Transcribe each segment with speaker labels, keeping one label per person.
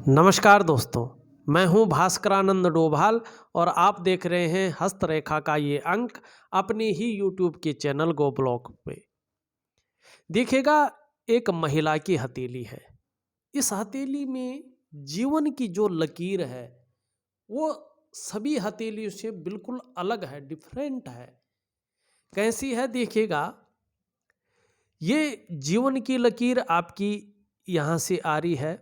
Speaker 1: नमस्कार दोस्तों, मैं हूं भास्करानंद डोभाल और आप देख रहे हैं हस्तरेखा का ये अंक अपने ही यूट्यूब के चैनल गो ब्लॉग पे। देखिएगा, एक महिला की हथेली है। इस हथेली में जीवन की जो लकीर है वो सभी हथेलियों से बिल्कुल अलग है, डिफरेंट है। कैसी है देखिएगा, ये जीवन की लकीर आपकी यहाँ से आ रही है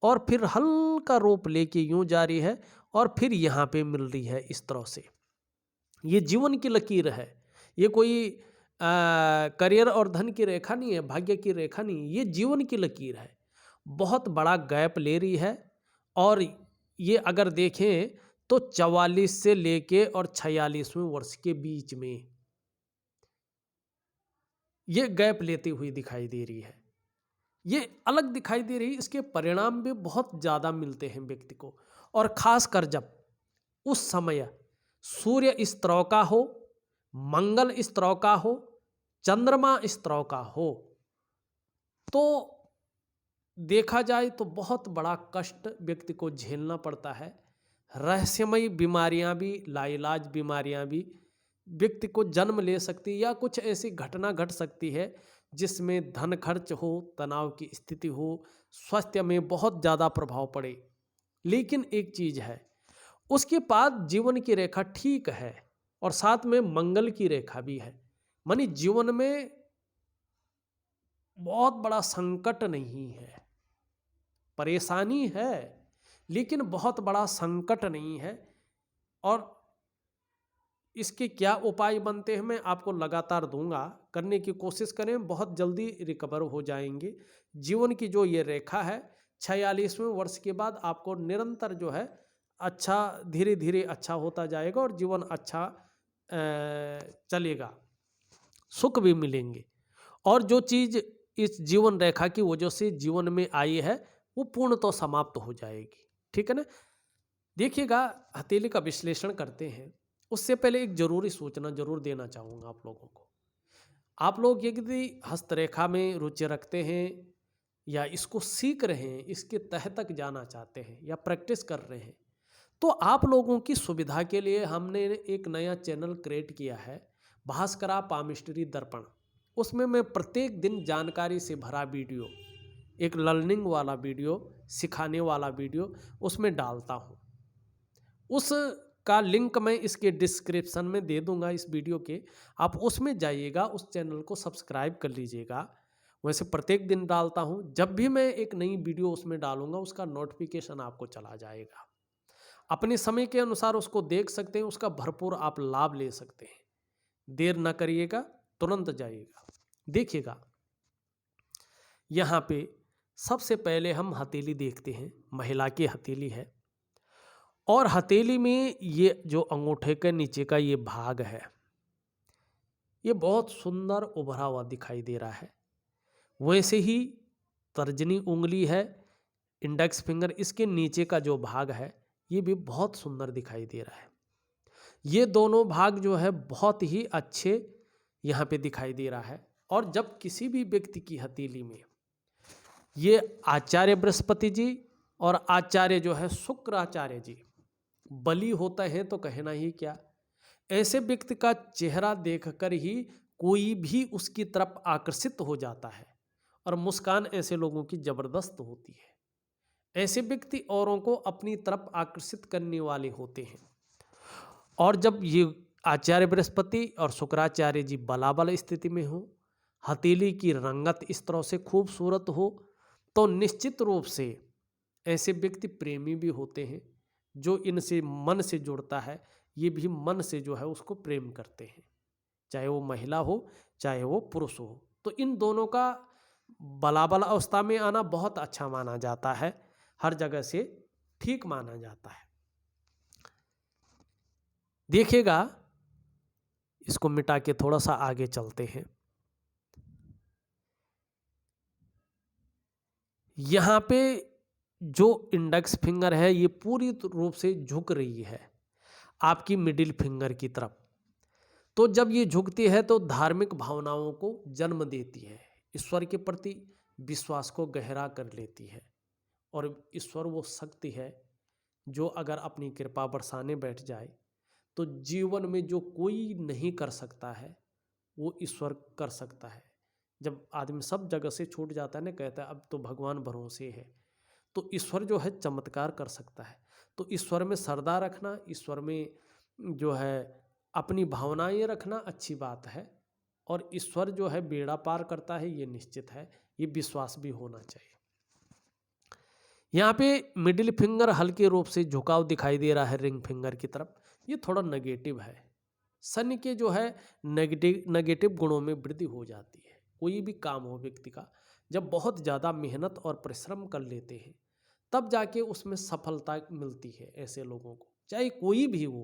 Speaker 1: और फिर हल्का रोप लेके यूं जा रही है और फिर यहाँ पे मिल रही है इस तरह से। ये जीवन की लकीर है। ये कोई करियर और धन की रेखा नहीं है, भाग्य की रेखा नहीं है, ये जीवन की लकीर है। बहुत बड़ा गैप ले रही है और ये अगर देखें तो 44 से लेके और 46वें वर्ष के बीच में ये गैप लेती हुई दिखाई दे रही है। ये अलग दिखाई दे रही, इसके परिणाम भी बहुत ज़्यादा मिलते हैं व्यक्ति को। और खासकर जब उस समय सूर्य इस तरह का हो, मंगल इस तरह का हो, चंद्रमा इस तरह का हो, तो देखा जाए तो बहुत बड़ा कष्ट व्यक्ति को झेलना पड़ता है। रहस्यमयी बीमारियां भी, लाइलाज बीमारियां भी व्यक्ति को जन्म ले सकती है या कुछ ऐसी घटना घट सकती है जिसमें धन खर्च हो, तनाव की स्थिति हो, स्वास्थ्य में बहुत ज़्यादा प्रभाव पड़े। लेकिन एक चीज़ है, उसके बाद जीवन की रेखा ठीक है और साथ में मंगल की रेखा भी है। मानी जीवन में बहुत बड़ा संकट नहीं है, परेशानी है लेकिन बहुत बड़ा संकट नहीं है। और इसके क्या उपाय बनते हैं मैं आपको लगातार दूंगा, करने की कोशिश करें, बहुत जल्दी रिकवर हो जाएंगे। जीवन की जो ये रेखा है 46वें वर्ष के बाद आपको निरंतर जो है अच्छा, धीरे धीरे अच्छा होता जाएगा और जीवन अच्छा चलेगा, सुख भी मिलेंगे। और जो चीज़ इस जीवन रेखा की वजह से जीवन में आई है वो पूर्ण तो समाप्त हो जाएगी। ठीक है ना। देखिएगा, हथेली का विश्लेषण करते हैं उससे पहले एक जरूरी सूचना जरूर देना चाहूँगा आप लोगों को। आप लोग यदि हस्तरेखा में रुचि रखते हैं या इसको सीख रहे हैं, इसके तह तक जाना चाहते हैं या प्रैक्टिस कर रहे हैं, तो आप लोगों की सुविधा के लिए हमने एक नया चैनल क्रिएट किया है, भास्करा पामिस्ट्री दर्पण। उसमें मैं प्रत्येक दिन जानकारी से भरा वीडियो, एक लर्निंग वाला वीडियो, सिखाने वाला वीडियो उसमें डालता हूँ। उसका लिंक मैं इसके डिस्क्रिप्शन में दे दूंगा इस वीडियो के, आप उसमें जाइएगा, उस चैनल को सब्सक्राइब कर लीजिएगा। वैसे प्रत्येक दिन डालता हूँ, जब भी मैं एक नई वीडियो उसमें डालूंगा उसका नोटिफिकेशन आपको चला जाएगा। अपने समय के अनुसार उसको देख सकते हैं, उसका भरपूर आप लाभ ले सकते हैं। देर ना करिएगा, तुरंत जाइएगा। देखिएगा, यहाँ पे सबसे पहले हम हथेली देखते हैं। महिला की हथेली है और हथेली में ये जो अंगूठे के नीचे का ये भाग है, ये बहुत सुंदर उभरा हुआ दिखाई दे रहा है। वैसे ही तर्जनी उंगली है, इंडेक्स फिंगर, इसके नीचे का जो भाग है ये भी बहुत सुंदर दिखाई दे रहा है। ये दोनों भाग जो है बहुत ही अच्छे यहाँ पे दिखाई दे रहा है। और जब किसी भी व्यक्ति की हथेली में ये आचार्य बृहस्पति जी और आचार्य जो है शुक्राचार्य जी बली होता है तो कहना ही क्या। ऐसे व्यक्ति का चेहरा देखकर ही कोई भी उसकी तरफ आकर्षित हो जाता है और मुस्कान ऐसे लोगों की जबरदस्त होती है। ऐसे व्यक्ति औरों को अपनी तरफ आकर्षित करने वाले होते हैं। और जब ये आचार्य बृहस्पति और शुक्राचार्य जी बलाबल स्थिति में हो, हथेली की रंगत इस तरह से खूबसूरत हो, तो निश्चित रूप से ऐसे व्यक्ति प्रेमी भी होते हैं। जो इनसे मन से जुड़ता है ये भी मन से जो है उसको प्रेम करते हैं, चाहे वो महिला हो चाहे वो पुरुष हो। तो इन दोनों का बलाबल अवस्था में आना बहुत अच्छा माना जाता है, हर जगह से ठीक माना जाता है। देखिएगा, इसको मिटा के थोड़ा सा आगे चलते हैं। यहाँ पे जो इंडेक्स फिंगर है ये पूरी रूप से झुक रही है आपकी मिडिल फिंगर की तरफ। तो जब ये झुकती है तो धार्मिक भावनाओं को जन्म देती है, ईश्वर के प्रति विश्वास को गहरा कर लेती है और ईश्वर वो शक्ति है जो अगर अपनी कृपा बरसाने बैठ जाए तो जीवन में जो कोई नहीं कर सकता है वो ईश्वर कर सकता है। जब आदमी सब जगह से छूट जाता है ना, कहता है अब तो भगवान भरोसे है, तो ईश्वर जो है चमत्कार कर सकता है। तो ईश्वर में श्रद्धा रखना, ईश्वर में जो है अपनी भावनाएं रखना अच्छी बात है, और ईश्वर जो है बेड़ा पार करता है ये निश्चित है, ये विश्वास भी होना चाहिए। यहाँ पे मिडिल फिंगर हल्के रूप से झुकाव दिखाई दे रहा है रिंग फिंगर की तरफ, ये थोड़ा नेगेटिव है। शनि के जो है नेगेटिव गुणों में वृद्धि हो जाती है। कोई भी काम हो व्यक्ति का, जब बहुत ज़्यादा मेहनत और परिश्रम कर लेते हैं तब जाके उसमें सफलता मिलती है ऐसे लोगों को, चाहे कोई भी हो,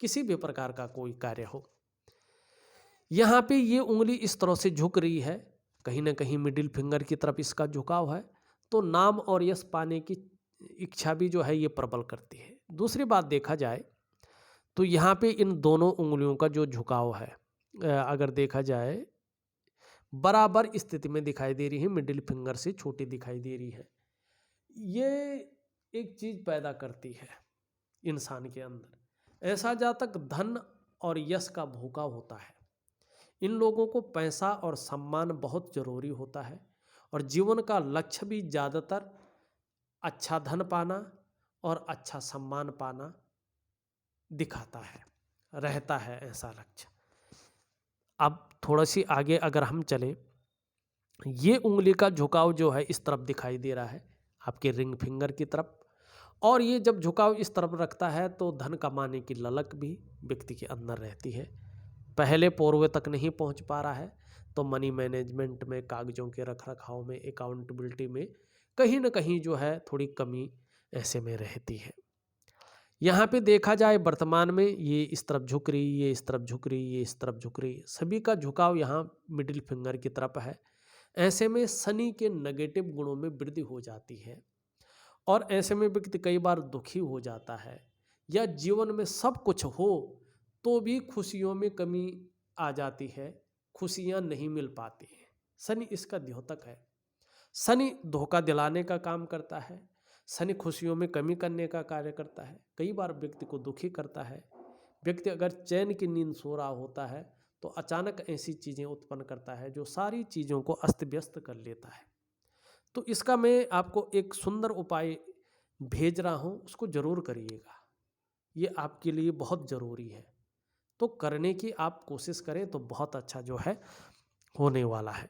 Speaker 1: किसी भी प्रकार का कोई कार्य हो। यहाँ पे ये उंगली इस तरह से झुक रही है, कहीं ना कहीं मिडिल फिंगर की तरफ इसका झुकाव है, तो नाम और यश पाने की इच्छा भी जो है ये प्रबल करती है। दूसरी बात देखा जाए तो यहाँ पे इन दोनों उंगलियों का जो झुकाव है, अगर देखा जाए बराबर स्थिति में दिखाई दे रही है, मिडिल फिंगर से छोटी दिखाई दे रही है। ये एक चीज पैदा करती है इंसान के अंदर, ऐसा जहाँ तक धन और यश का भूखा होता है, इन लोगों को पैसा और सम्मान बहुत जरूरी होता है, और जीवन का लक्ष्य भी ज़्यादातर अच्छा धन पाना और अच्छा सम्मान पाना दिखाता है, रहता है ऐसा लक्ष्य। अब थोड़ा सी आगे अगर हम चलें, ये उंगली का झुकाव जो है इस तरफ दिखाई दे रहा है आपके रिंग फिंगर की तरफ, और ये जब झुकाव इस तरफ रखता है तो धन कमाने की ललक भी व्यक्ति के अंदर रहती है। पहले पोरवे तक नहीं पहुंच पा रहा है तो मनी मैनेजमेंट में, कागजों के रख रखाव में, अकाउंटेबिलिटी में कहीं ना कहीं जो है थोड़ी कमी ऐसे में रहती है। यहाँ पे देखा जाए वर्तमान में ये इस तरफ झुक रही, ये इस तरफ झुक रही, ये इस तरफ झुक रही, सभी का झुकाव यहाँ मिडिल फिंगर की तरफ है। ऐसे में शनि के नेगेटिव गुणों में वृद्धि हो जाती है, और ऐसे में व्यक्ति कई बार दुखी हो जाता है, या जीवन में सब कुछ हो तो भी खुशियों में कमी आ जाती है, खुशियाँ नहीं मिल पाती हैं। शनि इसका द्योतक है। शनि धोखा दिलाने का काम करता है, शनि खुशियों में कमी करने का कार्य करता है, कई बार व्यक्ति को दुखी करता है। व्यक्ति अगर चैन की नींद सो रहा होता है तो अचानक ऐसी चीज़ें उत्पन्न करता है जो सारी चीज़ों को अस्त व्यस्त कर लेता है। तो इसका मैं आपको एक सुंदर उपाय भेज रहा हूँ, उसको ज़रूर करिएगा, ये आपके लिए बहुत ज़रूरी है। तो करने की आप कोशिश करें तो बहुत अच्छा जो है होने वाला है।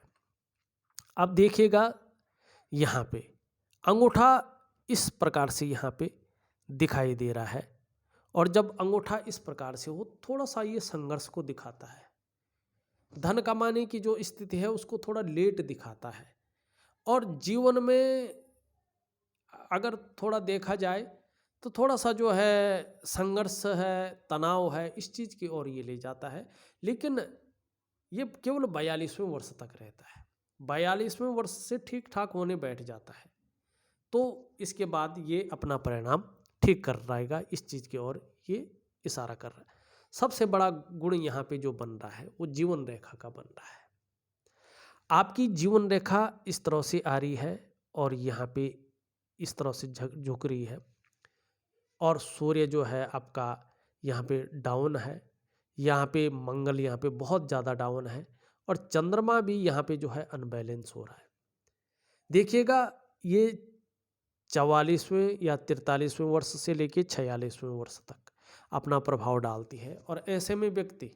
Speaker 1: अब देखिएगा यहाँ पे अंगूठा इस प्रकार से यहाँ पे दिखाई दे रहा है, और जब अंगूठा इस प्रकार से हो थोड़ा सा ये संघर्ष को दिखाता है, धन कमाने की जो स्थिति है उसको थोड़ा लेट दिखाता है, और जीवन में अगर थोड़ा देखा जाए तो थोड़ा सा जो है संघर्ष है, तनाव है, इस चीज़ की ओर ये ले जाता है। लेकिन ये केवल 42वें वर्ष तक रहता है, 42वें वर्ष से ठीक ठाक होने बैठ जाता है, तो इसके बाद ये अपना परिणाम ठीक कर रहेगा, इस चीज़ की ओर ये इशारा कर रहा है। सबसे बड़ा गुण यहाँ पे जो बन रहा है वो जीवन रेखा का बन रहा है। आपकी जीवन रेखा इस तरह से आ रही है और यहाँ पे इस तरह से झुक रही है, और सूर्य जो है आपका यहाँ पे डाउन है, यहाँ पे मंगल यहाँ पे बहुत ज़्यादा डाउन है, और चंद्रमा भी यहाँ पे जो है अनबैलेंस हो रहा है। देखिएगा ये 44वें या 43वें वर्ष से लेके 46वें वर्ष तक अपना प्रभाव डालती है, और ऐसे में व्यक्ति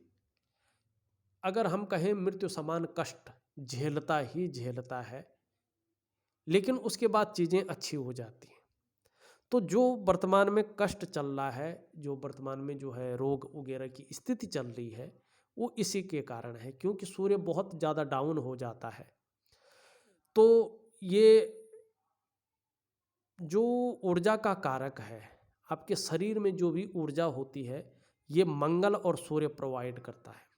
Speaker 1: अगर हम कहें मृत्यु समान कष्ट झेलता ही झेलता है, लेकिन उसके बाद चीज़ें अच्छी हो जाती हैं। तो जो वर्तमान में कष्ट चल रहा है, जो वर्तमान में जो है रोग वगैरह की स्थिति चल रही है, वो इसी के कारण है, क्योंकि सूर्य बहुत ज़्यादा डाउन हो जाता है। तो ये जो ऊर्जा का कारक है, आपके शरीर में जो भी ऊर्जा होती है, ये मंगल और सूर्य प्रोवाइड करता है,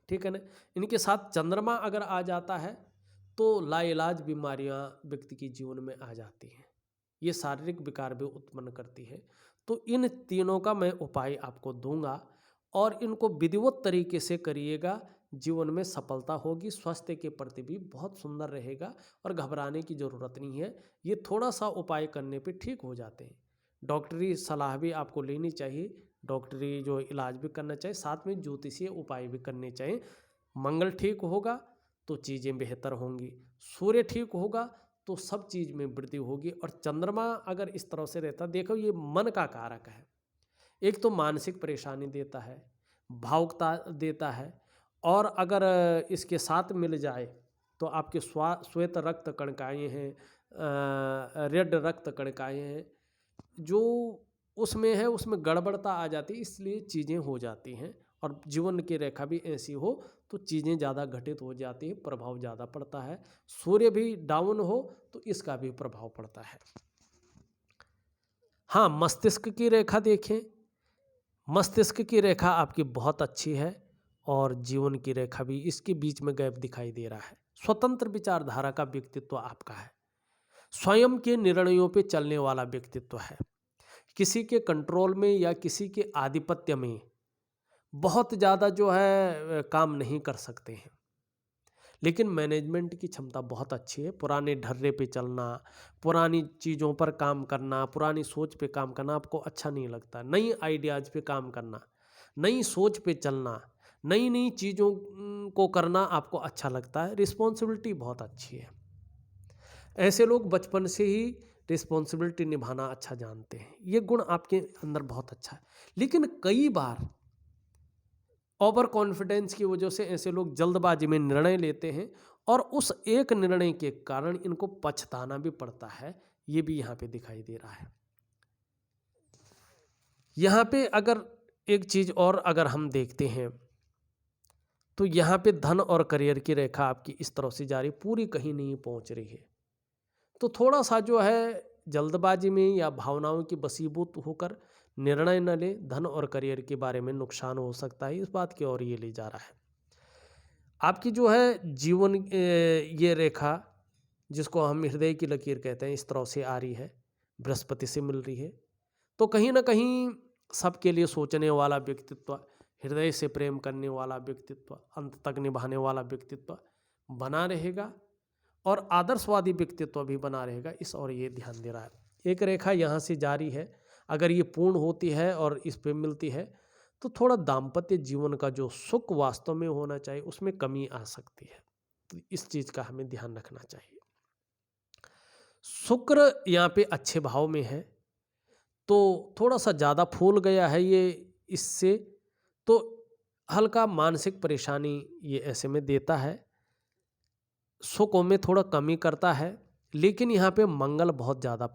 Speaker 1: ठीक है ना। इनके साथ चंद्रमा अगर आ जाता है तो लाइलाज बीमारियां व्यक्ति के जीवन में आ जाती हैं, ये शारीरिक विकार भी उत्पन्न करती है। तो इन तीनों का मैं उपाय आपको दूंगा, और इनको विधिवत तरीके से करिएगा, जीवन में सफलता होगी, स्वास्थ्य के प्रति भी बहुत सुंदर रहेगा और घबराने की ज़रूरत नहीं है। ये थोड़ा सा उपाय करने पे ठीक हो जाते हैं। डॉक्टरी सलाह भी आपको लेनी चाहिए, डॉक्टरी जो इलाज भी करना चाहिए, साथ में ज्योतिषीय उपाय भी करने चाहिए। मंगल ठीक होगा तो चीज़ें बेहतर होंगी, सूर्य ठीक होगा तो सब चीज़ में वृद्धि होगी। और चंद्रमा अगर इस तरह से रहता, देखो ये मन का कारक है, एक तो मानसिक परेशानी देता है, भावुकता देता है, और अगर इसके साथ मिल जाए तो आपके श्वेत रक्त कणिकाएँ हैं, रेड रक्त कणिकाएँ हैं, जो उसमें है उसमें गड़बड़ता आ जाती है, इसलिए चीज़ें हो जाती हैं। और जीवन की रेखा भी ऐसी हो तो चीज़ें ज़्यादा घटित हो जाती है, प्रभाव ज़्यादा पड़ता है। सूर्य भी डाउन हो तो इसका भी प्रभाव पड़ता है। हाँ, मस्तिष्क की रेखा देखें, मस्तिष्क की रेखा आपकी बहुत अच्छी है और जीवन की रेखा भी इसके बीच में गैप दिखाई दे रहा है। स्वतंत्र विचारधारा का व्यक्तित्व आपका है, स्वयं के निर्णयों पे चलने वाला व्यक्तित्व है, किसी के कंट्रोल में या किसी के आधिपत्य में बहुत ज़्यादा जो है काम नहीं कर सकते हैं, लेकिन मैनेजमेंट की क्षमता बहुत अच्छी है। पुराने ढर्रे पे चलना, पुरानी चीज़ों पर काम करना, पुरानी सोच पे काम करना आपको अच्छा नहीं लगता। नई आइडियाज़ पे काम करना, नई सोच पे चलना, नई नई चीज़ों को करना आपको अच्छा लगता है। रिस्पॉन्सिबिलिटी बहुत अच्छी है, ऐसे लोग बचपन से ही रिस्पॉन्सिबिलिटी निभाना अच्छा जानते हैं। ये गुण आपके अंदर बहुत अच्छा है, लेकिन कई बार ओवर कॉन्फिडेंस की वजह से ऐसे लोग जल्दबाजी में निर्णय लेते हैं और उस एक निर्णय के कारण इनको पछताना भी पड़ता है। ये भी यहाँ पे दिखाई दे रहा है। यहाँ पे अगर एक चीज़ और अगर हम देखते हैं तो यहाँ पे धन और करियर की रेखा आपकी इस तरह से जा रही, पूरी कहीं नहीं पहुँच रही है। तो थोड़ा सा जो है जल्दबाजी में या भावनाओं की वशीभूत होकर निर्णय न ले, धन और करियर के बारे में नुकसान हो सकता है, इस बात की ओर ये ले जा रहा है। आपकी जो है जीवन ये रेखा जिसको हम हृदय की लकीर कहते हैं, इस तरह से आ रही है, बृहस्पति से मिल रही है, तो कहीं ना कहीं सबके लिए सोचने वाला व्यक्तित्व, हृदय से प्रेम करने वाला व्यक्तित्व, अंत तक निभाने वाला व्यक्तित्व बना रहेगा और आदर्शवादी व्यक्तित्व भी बना रहेगा, इस और ये ध्यान दे रहा है। एक रेखा यहाँ से जारी है, अगर ये पूर्ण होती है और इस पे मिलती है तो थोड़ा दाम्पत्य जीवन का जो सुख वास्तव में होना चाहिए उसमें कमी आ सकती है, तो इस चीज़ का हमें ध्यान रखना चाहिए। शुक्र यहाँ पे अच्छे भाव में है तो थोड़ा सा ज़्यादा फूल गया है ये, इससे तो हल्का मानसिक परेशानी ये ऐसे में देता है, सुखों में थोड़ा कमी करता है, लेकिन यहाँ पे मंगल बहुत ज़्यादा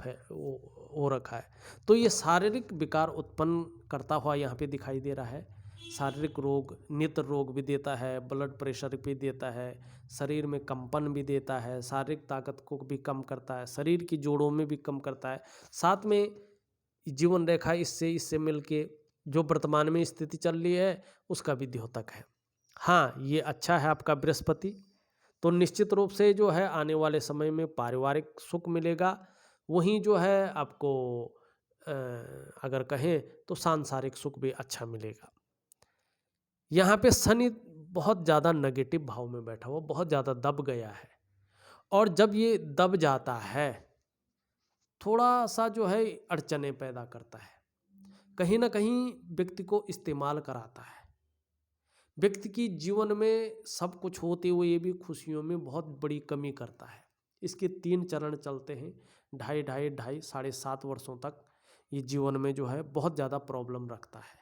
Speaker 1: हो रखा है तो ये शारीरिक विकार उत्पन्न करता हुआ यहाँ पे दिखाई दे रहा है। शारीरिक रोग, नेत्र रोग भी देता है, ब्लड प्रेशर भी देता है, शरीर में कंपन भी देता है, शारीरिक ताकत को भी कम करता है, शरीर की जोड़ों में भी कम करता है। साथ में जीवन रेखा इससे मिलके जो वर्तमान में स्थिति चल रही है उसका भी द्योतक है। हाँ, ये अच्छा है आपका बृहस्पति, तो निश्चित रूप से जो है आने वाले समय में पारिवारिक सुख मिलेगा। वहीं जो है आपको अगर कहें तो सांसारिक सुख भी अच्छा मिलेगा। यहाँ पे शनि बहुत ज़्यादा नेगेटिव भाव में बैठा हुआ, बहुत ज़्यादा दब गया है, और जब ये दब जाता है थोड़ा सा जो है अड़चने पैदा करता है, कहीं ना कहीं व्यक्ति को इस्तेमाल कराता है, व्यक्ति की जीवन में सब कुछ होते हुए भी खुशियों में बहुत बड़ी कमी करता है। इसके 3 चरण चलते हैं, ढाई 7.5 वर्षों तक ये जीवन में जो है बहुत ज़्यादा प्रॉब्लम रखता है।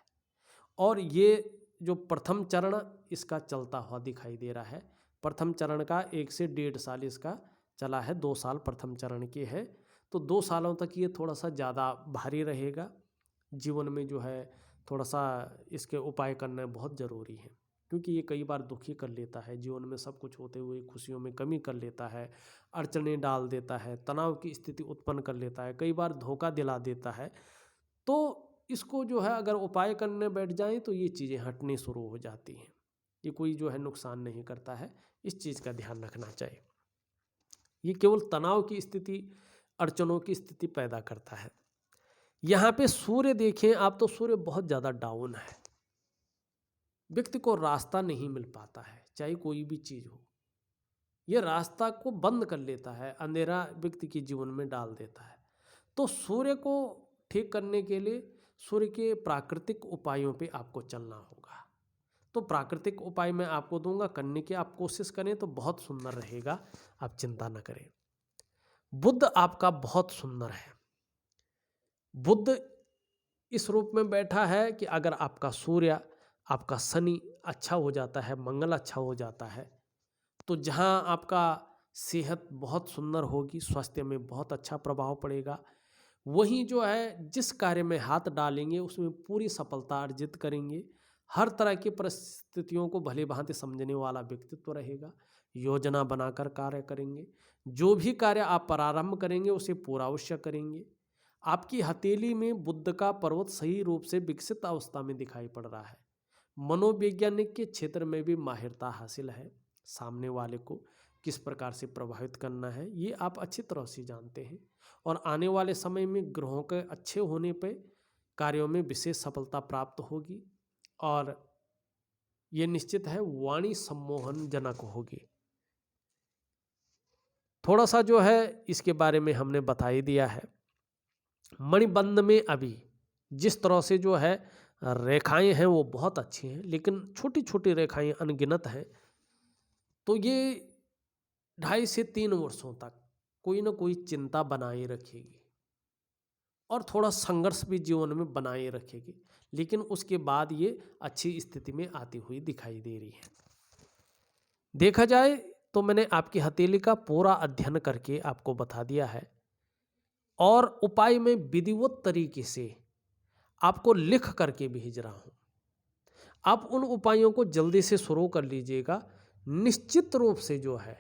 Speaker 1: और ये जो प्रथम चरण इसका चलता हुआ दिखाई दे रहा है, प्रथम चरण का 1 से 1.5 साल इसका चला है, 2 साल प्रथम चरण के है, तो 2 सालों तक ये थोड़ा सा ज़्यादा भारी रहेगा। जीवन में जो है थोड़ा सा इसके उपाय करना बहुत ज़रूरी है, क्योंकि ये कई बार दुखी कर लेता है, जीवन में सब कुछ होते हुए खुशियों में कमी कर लेता है, अड़चने डाल देता है, तनाव की स्थिति उत्पन्न कर लेता है, कई बार धोखा दिला देता है। तो इसको जो है अगर उपाय करने बैठ जाएं तो ये चीज़ें हटनी शुरू हो जाती हैं, ये कोई जो है नुकसान नहीं करता है, इस चीज़ का ध्यान रखना चाहिए। ये केवल तनाव की स्थिति, अड़चनों की स्थिति पैदा करता है। यहाँ पे सूर्य देखें आप तो सूर्य बहुत ज़्यादा डाउन है, व्यक्ति को रास्ता नहीं मिल पाता है, चाहे कोई भी चीज़ हो, ये रास्ता को बंद कर लेता है, अंधेरा व्यक्ति के जीवन में डाल देता है। तो सूर्य को ठीक करने के लिए सूर्य के प्राकृतिक उपायों पे आपको चलना होगा। तो प्राकृतिक उपाय मैं आपको दूंगा, करने की आप कोशिश करें तो बहुत सुंदर रहेगा, आप चिंता न करें। बुध आपका बहुत सुंदर है। बुध इस रूप में बैठा है कि अगर आपका सूर्य, आपका शनि अच्छा हो जाता है, मंगल अच्छा हो जाता है, तो जहाँ आपका सेहत बहुत सुंदर होगी, स्वास्थ्य में बहुत अच्छा प्रभाव पड़ेगा। वहीं जो है जिस कार्य में हाथ डालेंगे उसमें पूरी सफलता अर्जित करेंगे। हर तरह की परिस्थितियों को भली भांति समझने वाला व्यक्तित्व रहेगा। योजना बनाकर कार्य करेंगे। जो भी कार्य आप प्रारंभ करेंगे उसे पूरा अवश्य करेंगे। आपकी हथेली में बुध का पर्वत सही रूप से विकसित अवस्था में दिखाई पड़ रहा है। मनोवैज्ञानिक के क्षेत्र में भी माहिरता हासिल है। सामने वाले को किस प्रकार से प्रभावित करना है ये आप अच्छी तरह से जानते हैं। और आने वाले समय में ग्रहों के अच्छे होने पे कार्यों में विशेष सफलता प्राप्त होगी और ये निश्चित है वाणी सम्मोहन जनक होगी। थोड़ा सा जो है इसके बारे में हमने बता ही दिया है। मणिबंध में अभी जिस तरह से जो है रेखाएं हैं वो बहुत अच्छी हैं, लेकिन छोटी छोटी रेखाएं अनगिनत हैं। तो ये 2.5 से 3 वर्षों तक कोई ना कोई चिंता बनाए रखेगी और थोड़ा संघर्ष भी जीवन में बनाए रखेगी, लेकिन उसके बाद ये अच्छी स्थिति में आती हुई दिखाई दे रही है। देखा जाए तो मैंने आपकी हथेली का पूरा अध्ययन करके आपको बता दिया है और उपाय में विधिवत तरीके से आपको लिख करके भेज रहा हूं। आप उन उपायों को जल्दी से शुरू कर लीजिएगा। निश्चित रूप से जो है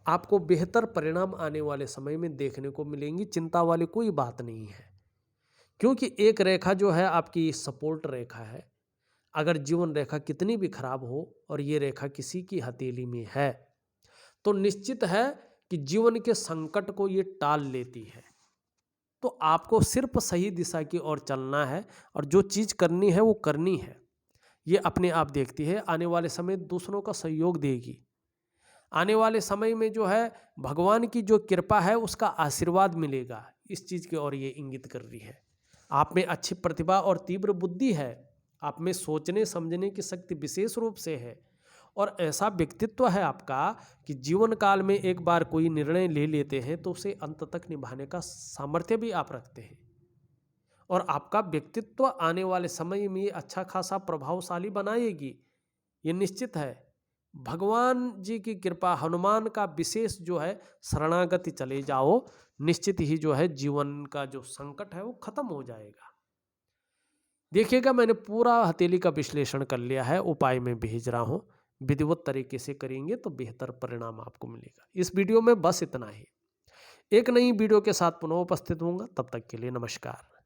Speaker 1: आपको बेहतर परिणाम आने वाले समय में देखने को मिलेंगी। चिंता वाली कोई बात नहीं है, क्योंकि एक रेखा जो है आपकी सपोर्ट रेखा है। अगर जीवन रेखा कितनी भी खराब हो और ये रेखा किसी की हथेली में है तो निश्चित है कि जीवन के संकट को ये टाल लेती है। तो आपको सिर्फ सही दिशा की ओर चलना है और जो चीज़ करनी है वो करनी है। ये अपने आप देखती है। आने वाले समय दूसरों का सहयोग देगी। आने वाले समय में जो है भगवान की जो कृपा है उसका आशीर्वाद मिलेगा। इस चीज़ की ओर ये इंगित कर रही है। आप में अच्छी प्रतिभा और तीव्र बुद्धि है। आप में सोचने समझने की शक्ति विशेष रूप से है और ऐसा व्यक्तित्व है आपका कि जीवन काल में एक बार कोई निर्णय ले लेते हैं तो उसे अंत तक निभाने का सामर्थ्य भी आप रखते हैं। और आपका व्यक्तित्व आने वाले समय में अच्छा खासा प्रभावशाली बनाएगी, ये निश्चित है। भगवान जी की कृपा, हनुमान का विशेष जो है शरणागति चले जाओ, निश्चित ही जो है जीवन का जो संकट है वो खत्म हो जाएगा। देखिएगा मैंने पूरा हथेली का विश्लेषण कर लिया है, उपाय में भेज रहा हूँ। विधिवत तरीके से करेंगे तो बेहतर परिणाम आपको मिलेगा। इस वीडियो में बस इतना ही। एक नई वीडियो के साथ पुनः उपस्थित होऊंगा, तब तक के लिए नमस्कार।